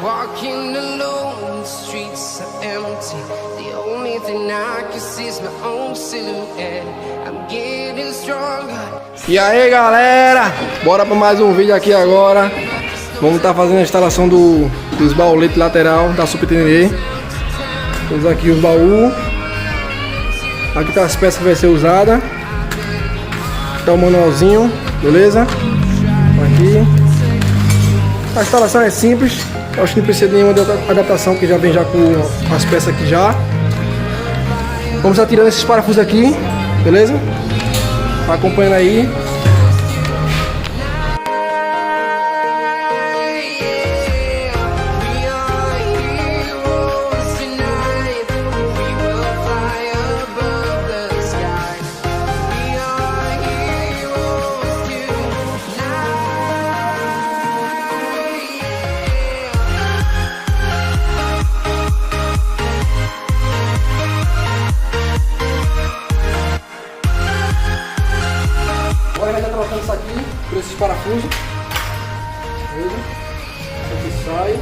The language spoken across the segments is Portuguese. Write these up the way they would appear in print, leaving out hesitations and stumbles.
Walking alone, the streets are empty. The only thing I can see is my own silhouette. I'm getting stronger. E aí galera, bora para mais um vídeo aqui agora. Vamos estar fazendo a instalação dos bauletes lateral da Super Tenere. Temos aqui os baús. Aqui tá as peças que vai ser usada. Tá o manualzinho, beleza? Aqui. A instalação é simples. Eu acho que não precisa de nenhuma adaptação, que já vem já com as peças aqui já. Vamos estar tirando esses parafusos aqui, beleza? Tá acompanhando aí. Agora vai estar trocando isso aqui por esses parafusos. Beleza? Isso aqui sai.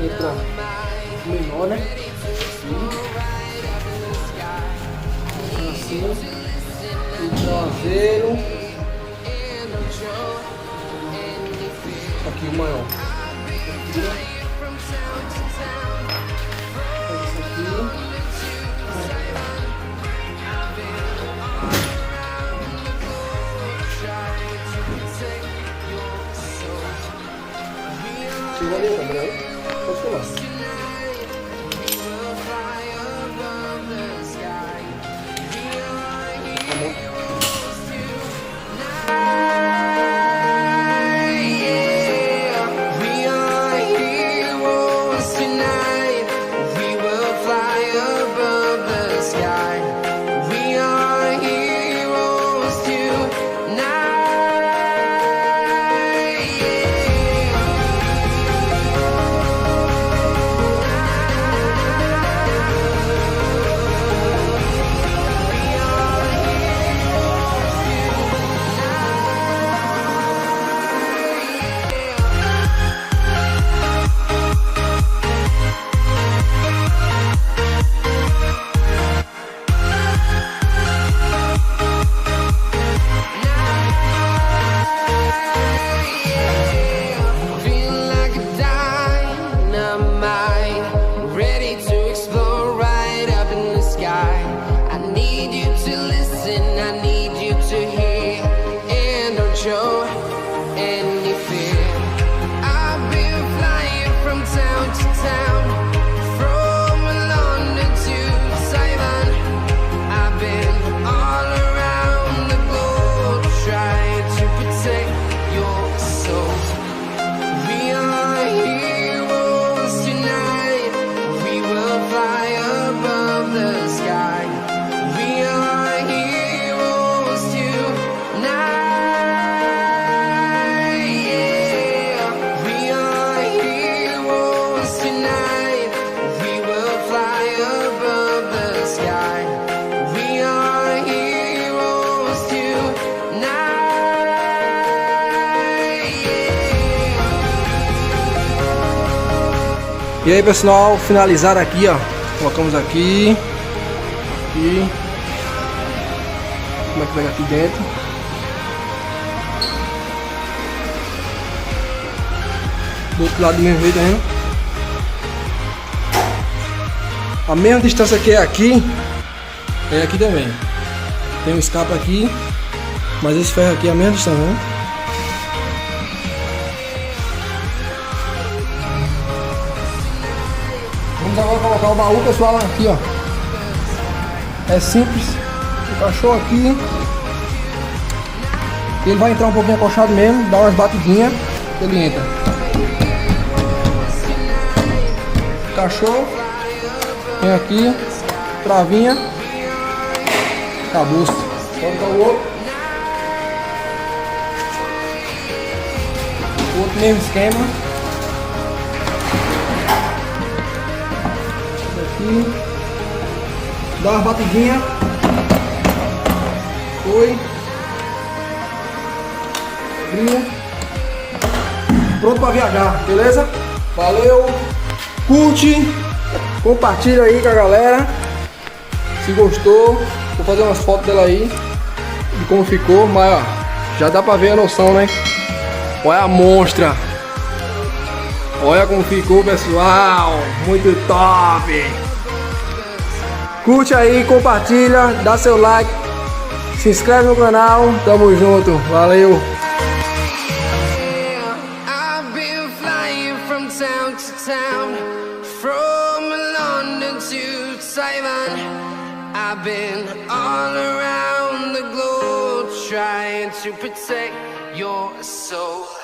Entra menor, né? Assim. E traseiro. Aqui o maior. Isso aqui. Chegou ali, Gabriel? Pode filmar. Show any fear. I've been flying from town to town, from London to Taiwan. I've been all around the globe trying to protect your soul. We are heroes tonight. We will fly above the sky. We are heroes tonight. E aí pessoal, finalizar aqui, ó. Colocamos aqui. Aqui. Como é que vai aqui dentro? Do outro lado do mesmo jeito, tá vendo? A mesma distância que é aqui também. Tem um escape aqui, mas esse ferro aqui é a mesma distância, né? Vamos agora colocar o baú, pessoal, aqui, ó. É simples. Encaixou aqui. Ele vai entrar um pouquinho acochado mesmo, dá umas batidinhas, ele entra. Encaixou. Vem aqui, travinha. Acabou. Coloca o outro. O outro mesmo esquema. aqui. Dá uma batidinha. Foi. Abriu. Pronto pra viajar, beleza? Valeu. Curte. Compartilha aí com a galera. Se gostou. Vou fazer umas fotos dela aí. De como ficou. Mas ó, já dá pra ver a noção, né? Olha a monstra. Olha como ficou, pessoal. Muito top. Curte aí, compartilha, dá seu like, se inscreve no canal, tamo junto, valeu! I've been flying from town to town, from London to Taiwan. I've been all around the globe trying to protect your soul.